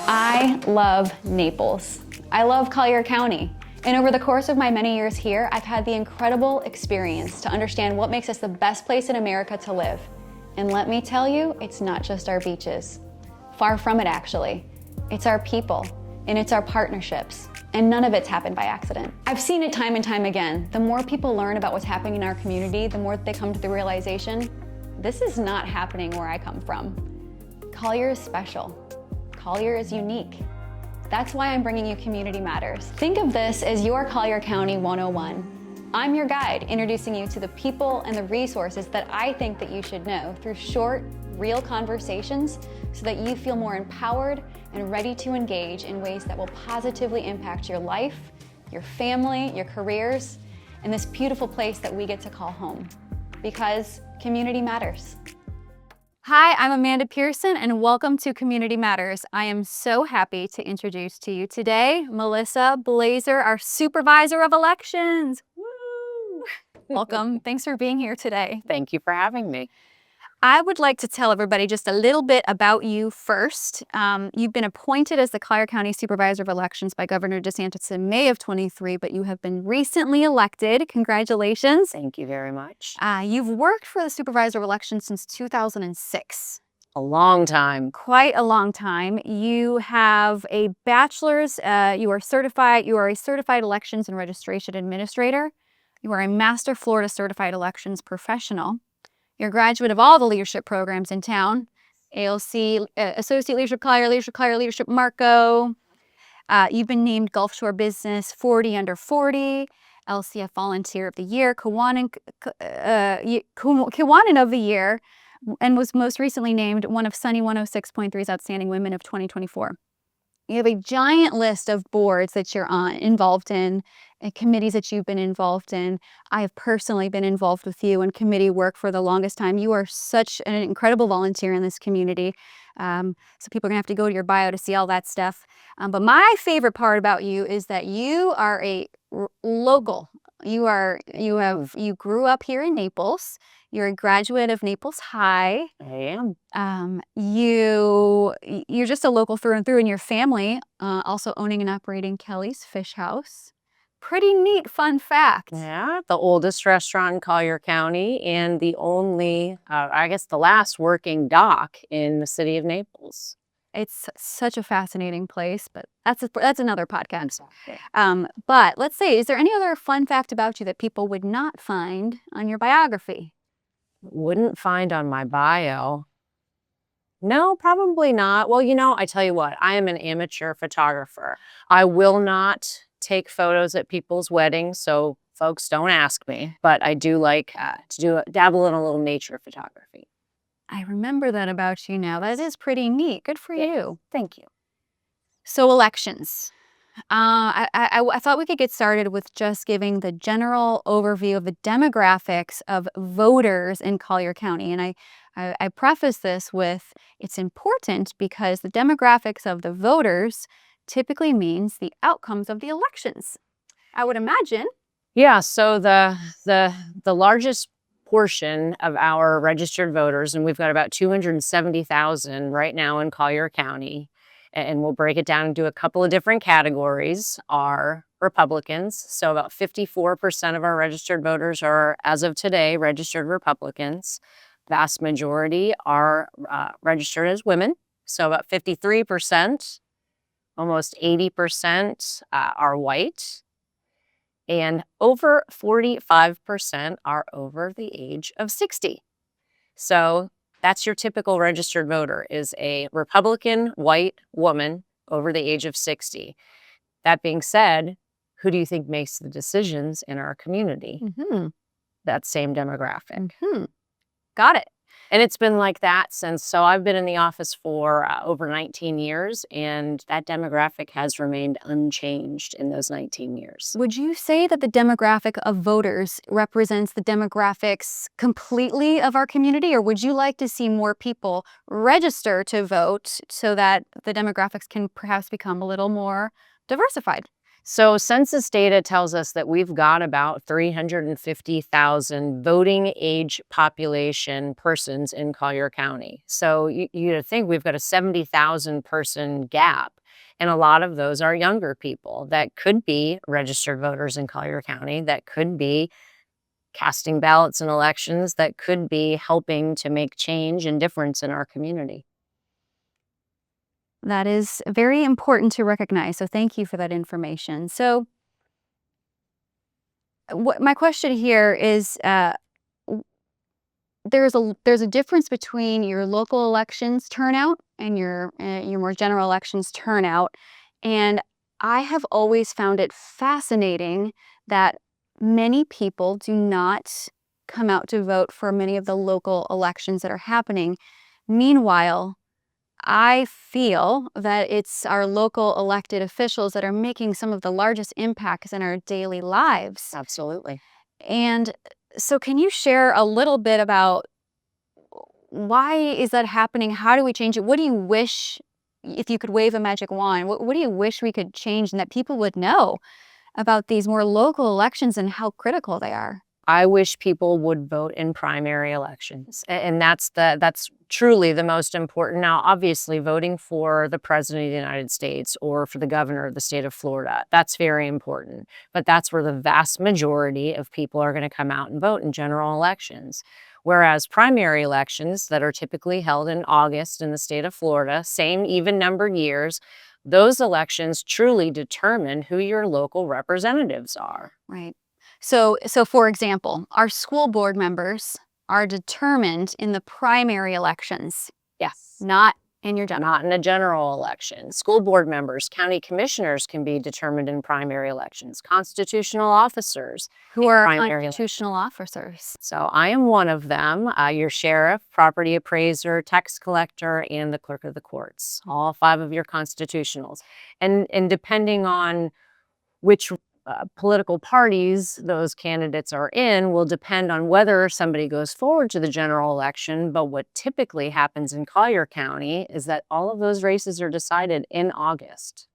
I love Naples. I love Collier County. And over the course of my many years here, I've had the incredible experience to understand what makes us the best place in America to live. And let me tell you, it's not just our beaches. Far from it, actually. It's our people, and it's our partnerships. And none of it's happened by accident. I've seen it time and time again. The more people learn about what's happening in our community, the more they come to the realization, this is not happening where I come from. Collier is special. Collier is unique. That's why I'm bringing you Community Matters. Think of this as your Collier County 101. I'm your guide, introducing you to the people and the resources that I think that you should know through short, real conversations so that you feel more empowered and ready to engage in ways that will positively impact your life, your family, your careers, and this beautiful place that we get to call home. Because community matters. Hi, I'm Amanda Pearson, and welcome to Community Matters. I am so happy to introduce to you today Melissa Blazier, our Supervisor of Elections. Woo! Welcome. Thanks for being here today. Thank you for having me. I would like to tell everybody just a little bit about you first. You've been appointed as the Collier County Supervisor of Elections by Governor DeSantis in May of 23, but you have been recently elected. Congratulations. Thank you very much. You've worked for the Supervisor of Elections since 2006. A long time. Quite a long time. You have a bachelor's, you are a certified elections and registration administrator. You are a master Florida certified elections professional. You're a graduate of all the leadership programs in town. ALC, Associate Leadership Collier, Leadership Marco. You've been named Gulf Shore Business 40 Under 40, LCF Volunteer of the Year, Kiwanin of the Year, and was most recently named one of Sunny 106.3's Outstanding Women of 2024. You have a giant list of boards that you're involved in, and committees that you've been involved in. I have personally been involved with you in committee work for the longest time. You are such an incredible volunteer in this community. So people are gonna have to go to your bio to see all that stuff. But my favorite part about you is that you are a local. You grew up here in Naples. You're a graduate of Naples High. I am. You're just a local through and through, and your family also owning and operating Kelly's Fish House. Pretty neat fun fact. Yeah, the oldest restaurant in Collier County and the only, I guess the last working dock in the city of Naples. It's such a fascinating place, but that's another podcast. Exactly. But let's say, is there any other fun fact about you that people would not find on your biography? Wouldn't find on my bio. No, probably not. Well, I tell you what, I am an amateur photographer. I will not take photos at people's weddings, so folks don't ask me, but I do like to dabble in a little nature photography. I remember that about you now. That is pretty neat. Good for you. Thank you. So elections. I thought we could get started with just giving the general overview of the demographics of voters in Collier County. And I preface this with, it's important because the demographics of the voters typically means the outcomes of the elections, I would imagine. Yeah, so the largest portion of our registered voters, and we've got about 270,000 right now in Collier County, and we'll break it down into a couple of different categories, are Republicans. So about 54% of our registered voters are, as of today, registered Republicans. Vast majority are registered as women. So about 53%, almost 80% are white. And over 45% are over the age of 60. So that's your typical registered voter, is a Republican white woman over the age of 60. That being said, who do you think makes the decisions in our community? Mm-hmm. That same demographic. Mm-hmm. Got it. And it's been like that so I've been in the office for over 19 years, and that demographic has remained unchanged in those 19 years. Would you say that the demographic of voters represents the demographics completely of our community, or would you like to see more people register to vote so that the demographics can perhaps become a little more diversified? So census data tells us that we've got about 350,000 voting age population persons in Collier County. So you'd think we've got a 70,000 person gap. And a lot of those are younger people that could be registered voters in Collier County, that could be casting ballots in elections, that could be helping to make change and difference in our community. That is very important to recognize. So thank you for that information. So my question here is, w- there's a difference between your local elections turnout and your more general elections turnout, and I have always found it fascinating that many people do not come out to vote for many of the local elections that are happening. Meanwhile, I feel that it's our local elected officials that are making some of the largest impacts in our daily lives. Absolutely. And so can you share a little bit about why is that happening? How do we change it? What do you wish, if you could wave a magic wand, what do you wish we could change and that people would know about these more local elections and how critical they are? I wish people would vote in primary elections, and that's truly the most important. Now, obviously, voting for the president of the United States or for the governor of the state of Florida, that's very important. But that's where the vast majority of people are going to come out and vote in general elections. Whereas primary elections that are typically held in August in the state of Florida, same even numbered years, those elections truly determine who your local representatives are. Right. So for example, our school board members are determined in the primary elections, Yes. not in your general. Not in a general election. School board members, county commissioners can be determined in primary elections, constitutional officers Who are primary constitutional officers. So I am one of them, your sheriff, property appraiser, tax collector, and the clerk of the courts, all 5 of your constitutionals. And depending on which political parties those candidates are in will depend on whether somebody goes forward to the general election. But what typically happens in Collier County is that all of those races are decided in August.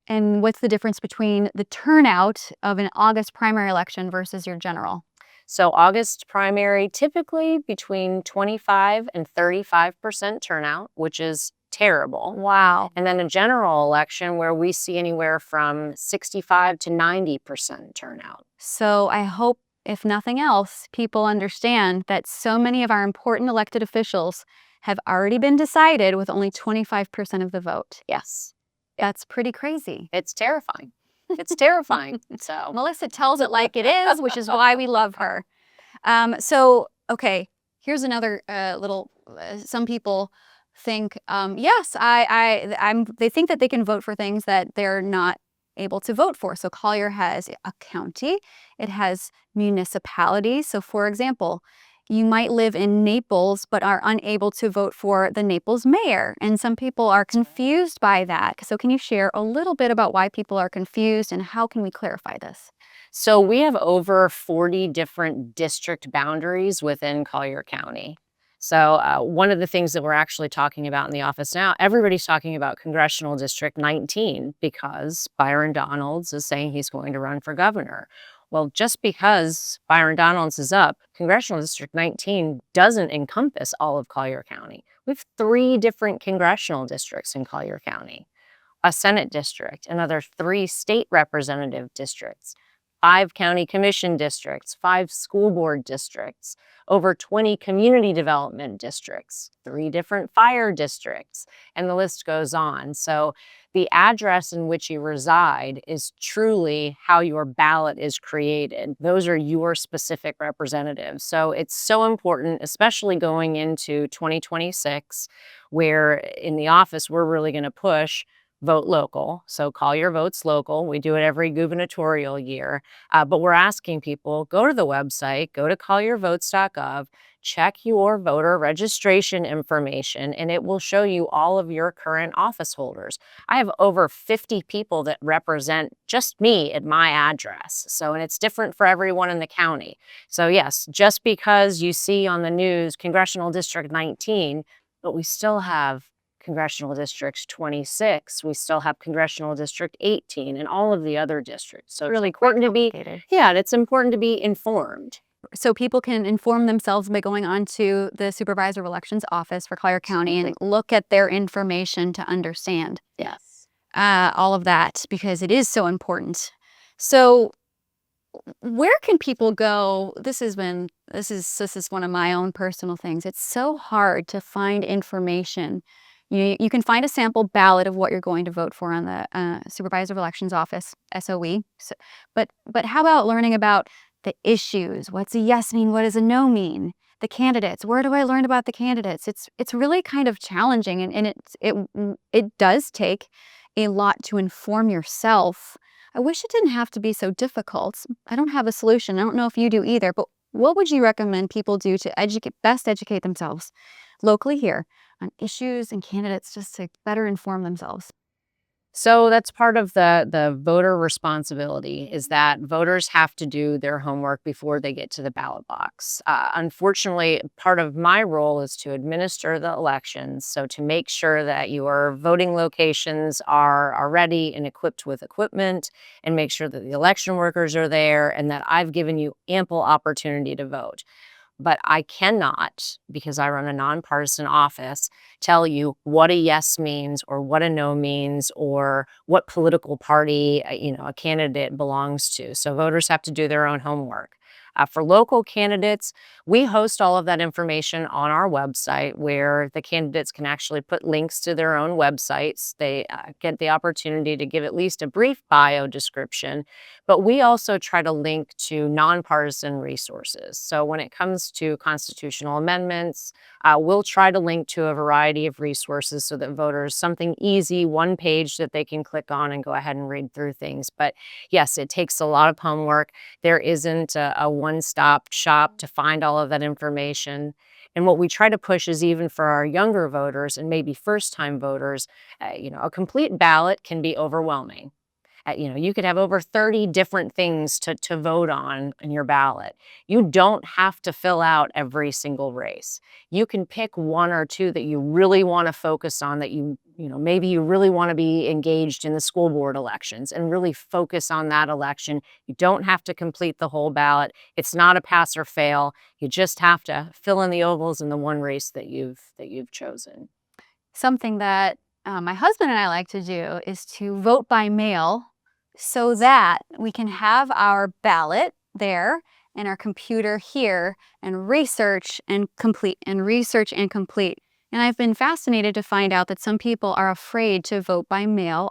And what's the difference between the turnout of an August primary election versus your general? So August primary, typically between 25 and 35% turnout, which is terrible. Wow. And then a general election where we see anywhere from 65 to 90% turnout. So I hope, if nothing else, people understand that so many of our important elected officials have already been decided with only 25% of the vote. Yes. That's pretty crazy. It's terrifying. It's terrifying. So Melissa tells it like it is, which is why we love her. Okay, here's another little, some people think, yes, they think that they can vote for things that they're not able to vote for. So Collier has a county, it has municipalities. So for example, you might live in Naples but are unable to vote for the Naples mayor. And some people are confused by that. So can you share a little bit about why people are confused and how can we clarify this? So we have over 40 different district boundaries within Collier County. So one of the things that we're actually talking about in the office now, everybody's talking about Congressional District 19 because Byron Donalds is saying he's going to run for governor. Well, just because Byron Donalds is up, Congressional District 19 doesn't encompass all of Collier County. We have 3 different congressional districts in Collier County, a Senate district, another 3 state representative districts, 5 county commission districts, 5 school board districts, over 20 community development districts, 3 different fire districts, and the list goes on. So the address in which you reside is truly how your ballot is created. Those are your specific representatives. So it's so important, especially going into 2026, where in the office, we're really going to push vote local. So Collier votes local. We do it every gubernatorial year. But we're asking people, go to the website, go to colliervotes.gov, check your voter registration information, and it will show you all of your current office holders. I have over 50 people that represent just me at my address. So, and it's different for everyone in the county. So yes, just because you see on the news Congressional District 19, but we still have Congressional District 26. We still have Congressional District 18 and all of the other districts. So it's really important to be, yeah, it's important to be informed. So people can inform themselves by going on to the Supervisor of Elections office for Collier County and look at their information to understand Yes. all of that, because it is so important. So where can people go? This is one of my own personal things. It's so hard to find information. You can find a sample ballot of what you're going to vote for on the Supervisor of Elections office, SOE. So, but how about learning about the issues? What's a yes mean? What does a no mean? The candidates. Where do I learn about the candidates? It's really kind of challenging, and it does take a lot to inform yourself. I wish it didn't have to be so difficult. I don't have a solution. I don't know if you do either, but what would you recommend people do to best educate themselves locally here on issues and candidates, just to better inform themselves? So that's part of the voter responsibility, is that voters have to do their homework before they get to the ballot box. Unfortunately, part of my role is to administer the elections. So to make sure that your voting locations are ready and equipped with equipment, and make sure that the election workers are there and that I've given you ample opportunity to vote. But I cannot, because I run a nonpartisan office, tell you what a yes means or what a no means or what political party a candidate belongs to. So voters have to do their own homework. For local candidates, we host all of that information on our website, where the candidates can actually put links to their own websites. They get the opportunity to give at least a brief bio description, but we also try to link to nonpartisan resources. So when it comes to constitutional amendments, we'll try to link to a variety of resources so that voters, something easy, one page that they can click on and go ahead and read through things. But yes, it takes a lot of homework. There isn't a one-stop shop to find all of that information. And what we try to push is, even for our younger voters and maybe first-time voters, a complete ballot can be overwhelming. You could have over 30 different things to vote on in your ballot. You don't have to fill out every single race. You can pick one or two that you really want to focus on, that maybe you really want to be engaged in the school board elections and really focus on that election. You don't have to complete the whole ballot. It's not a pass or fail. You just have to fill in the ovals in the one race that you've chosen. Something that my husband and I like to do is to vote by mail, so that we can have our ballot there and our computer here and research and complete and research and complete. And I've been fascinated to find out that some people are afraid to vote by mail.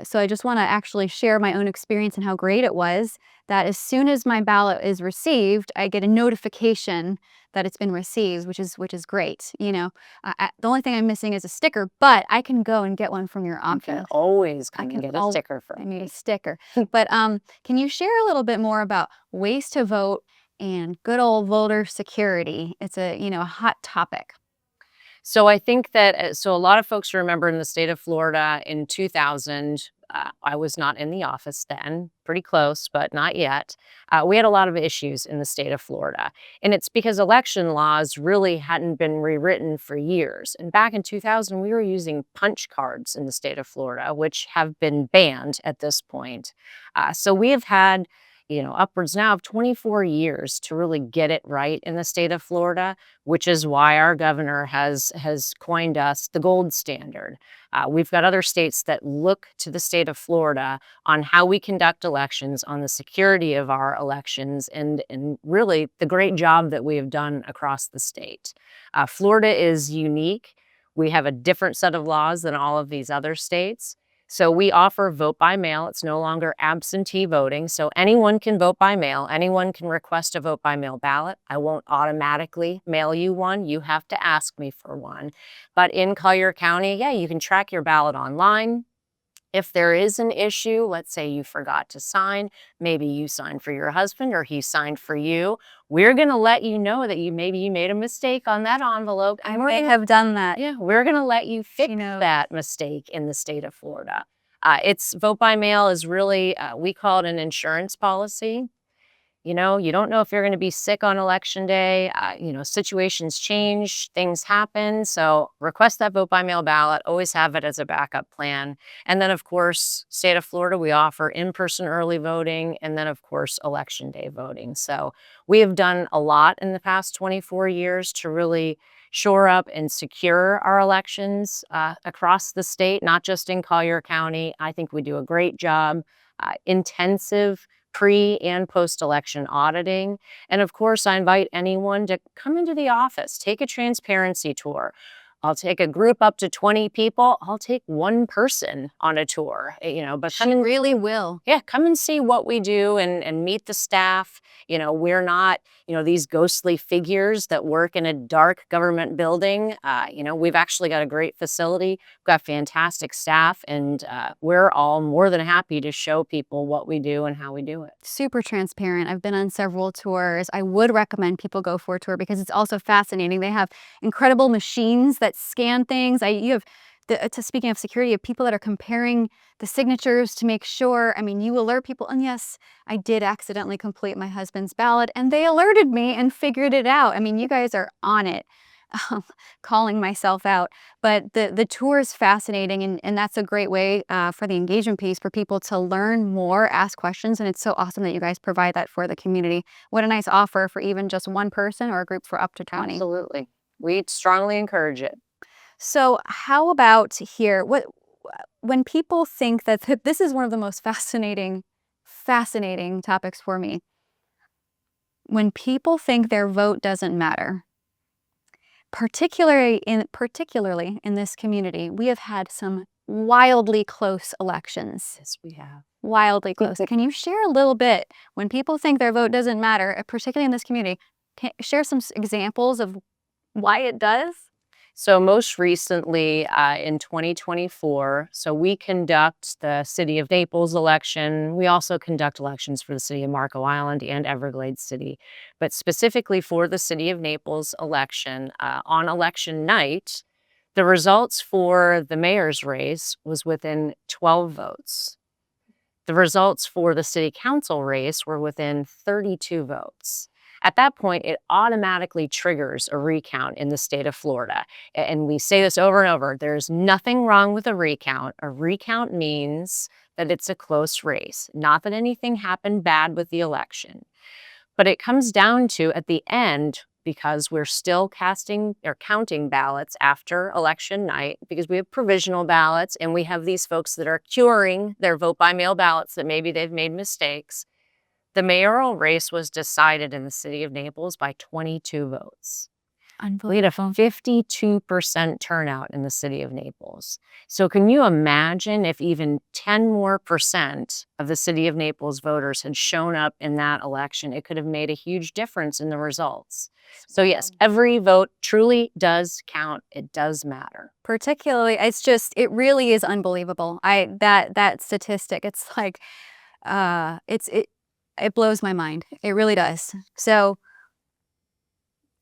So I just want to actually share my own experience and how great it was that as soon as my ballot is received, I get a notification that it's been received, which is great. The only thing I'm missing is a sticker, but I can go and get one from your office. You can always come and get a sticker from me. I need a sticker. But can you share a little bit more about ways to vote and good old voter security? It's a hot topic. So I think that, a lot of folks remember in the state of Florida in 2000, I was not in the office then, pretty close, but not yet. We had a lot of issues in the state of Florida. And it's because election laws really hadn't been rewritten for years. And back in 2000, we were using punch cards in the state of Florida, which have been banned at this point. So we have had upwards now of 24 years to really get it right in the state of Florida, which is why our governor has coined us the gold standard. We've got other states that look to the state of Florida on how we conduct elections, on the security of our elections, and really the great job that we have done across the state. Florida is unique. We have a different set of laws than all of these other states. So we offer vote by mail. It's no longer absentee voting. So anyone can vote by mail. Anyone can request a vote by mail ballot. I won't automatically mail you one. You have to ask me for one. But in Collier County, yeah, you can track your ballot online. If there is an issue, let's say you forgot to sign, maybe you signed for your husband or he signed for you, we're going to let you know that maybe you made a mistake on that envelope. I may have done that. Yeah, we're going to let you fix that mistake in the state of Florida. It's vote by mail is really, we call it an insurance policy. You know, you don't know if you're going to be sick on election day. Situations change, things happen. So request that vote by mail ballot. Always have it as a backup plan. And then, of course, state of Florida, we offer in-person early voting, and then, of course, election day voting. So we have done a lot in the past 24 years to really shore up and secure our elections across the state, not just in Collier County. I think we do a great job. Intensive pre and post election auditing. And of course, I invite anyone to come into the office, take a transparency tour. I'll take a group up to 20 people. I'll take one person on a tour, but come She and really will. yeah, come and see what we do and meet the staff. We're not, these ghostly figures that work in a dark government building. We've actually got a great facility. We've got fantastic staff, and we're all more than happy to show people what we do and how we do it. Super transparent. I've been on several tours. I would recommend people go for a tour because it's also fascinating. They have incredible machines that scan things. You have speaking of security, you have people that are comparing the signatures to make sure. I mean, you alert people. And yes, I did accidentally complete my husband's ballot, and they alerted me and figured it out. I mean, you guys are on it. Calling myself out, but the tour is fascinating, and that's a great way for the engagement piece for people to learn more, ask questions, and it's so awesome that you guys provide that for the community. What a nice offer for even just one person or a group for up to 20. Absolutely. We strongly encourage it. So how about here? When people think that this is one of the most fascinating topics for me. When people think their vote doesn't matter, particularly in this community, we have had some wildly close elections. Yes, we have. Wildly close. Can you share a little bit, when people think their vote doesn't matter, particularly in this community, share some examples of why it does? So most recently in 2024, so we conduct the City of Naples election. We also conduct elections for the City of Marco Island and Everglades City. But specifically for the City of Naples election, on election night, the results for the mayor's race was within 12 votes. The results for the city council race were within 32 votes. At that point, it automatically triggers a recount in the state of Florida. And we say this over and over, there's nothing wrong with a recount. A recount means that it's a close race, not that anything happened bad with the election. But it comes down to, at the end, because we're still casting or counting ballots after election night, because we have provisional ballots and we have these folks that are curing their vote by mail ballots that maybe they've made mistakes. The mayoral race was decided in the city of Naples by 22 votes. We had a 52% turnout in the city of Naples. So can you imagine if even 10% more of the city of Naples voters had shown up in that election? It could have made a huge difference in the results. So yes, every vote truly does count. It does matter. Particularly, it really is unbelievable. That statistic, it's like, it blows my mind. It really does. So,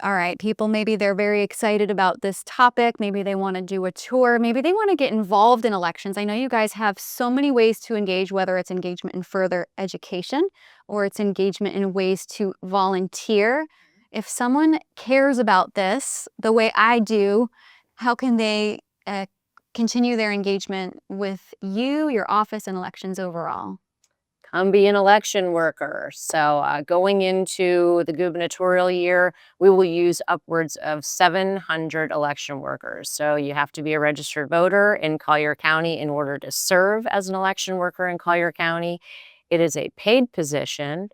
all right, people, maybe they're very excited about this topic. Maybe they want to do a tour. Maybe they want to get involved in elections. I know you guys have so many ways to engage, whether it's engagement in further education or it's engagement in ways to volunteer. If someone cares about this the way I do, how can they continue their engagement with you, your office, and elections overall? Come be an election worker. So going into the gubernatorial year, we will use upwards of 700 election workers. So you have to be a registered voter in Collier County in order to serve as an election worker in Collier County. It is a paid position.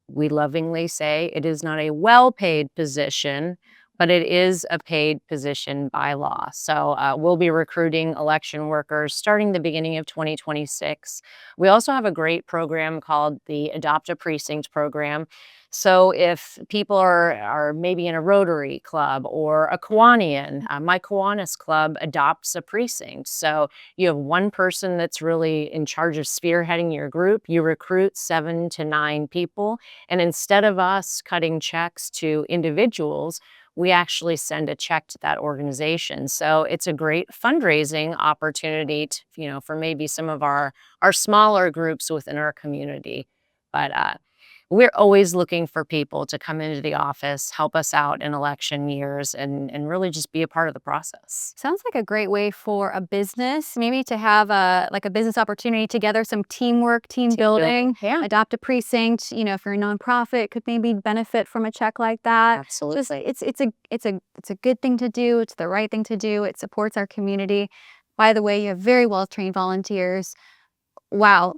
We lovingly say it is not a well-paid position, but it is a paid position by law. So we'll be recruiting election workers starting the beginning of 2026. We also have a great program called the Adopt a Precinct program. So if people are maybe in a Rotary Club or a Kiwanian, my Kiwanis Club adopts a precinct. So you have one person that's really in charge of spearheading your group. You recruit 7 to 9 people. And instead of us cutting checks to individuals, we actually send a check to that organization. So it's a great fundraising opportunity for maybe some of our smaller groups within our community. But we're always looking for people to come into the office, help us out in election years, and really just be a part of the process. Sounds like a great way for a business, maybe to have a business opportunity together, some teamwork, team building, Yeah, adopt a precinct. You know, if you're a nonprofit, could maybe benefit from a check like that. Just absolutely. it's a good thing to do. It's the right thing to do. It supports our community. By the way, you have very well trained volunteers. Wow.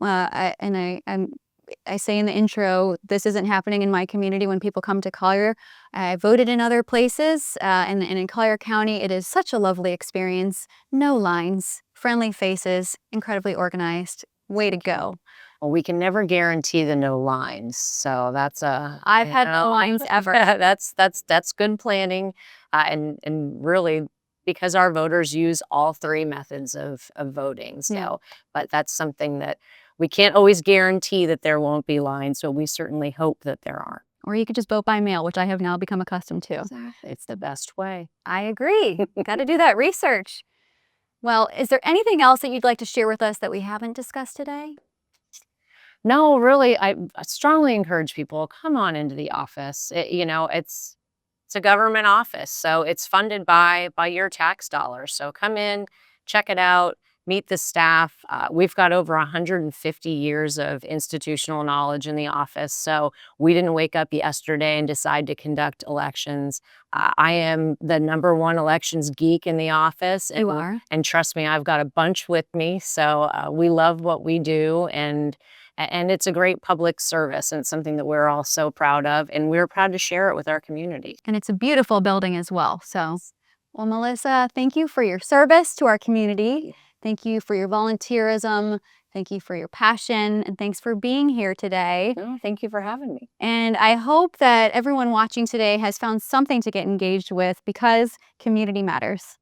I say in the intro, this isn't happening in my community when people come to Collier. I voted in other places, and in Collier County, it is such a lovely experience. No lines, friendly faces, incredibly organized. Way to go. Well, we can never guarantee the no lines, so that's a I've had no lines ever. that's good planning, and really because our voters use all three methods of voting. So, Yeah. but that's something that we can't always guarantee that there won't be lines. So we certainly hope that there are. Or you could just vote by mail, which I have now become accustomed to. Exactly, it's the best way. I agree. Got to do that research. Well, is there anything else that you'd like to share with us that we haven't discussed today? No, really, I strongly encourage people, come on into the office. It's a government office, so it's funded by your tax dollars. So come in, check it out, meet the staff. We've got over 150 years of institutional knowledge in the office, so we didn't wake up yesterday and decide to conduct elections. I am the #1 elections geek in the office, You are. and trust me, I've got a bunch with me. So we love what we do, and it's a great public service, and it's something that we're all so proud of, and we're proud to share it with our community. And it's a beautiful building as well. So, well, Melissa, thank you for your service to our community. Thank you for your volunteerism. Thank you for your passion. And thanks for being here today. No, thank you for having me. And I hope that everyone watching today has found something to get engaged with, because community matters.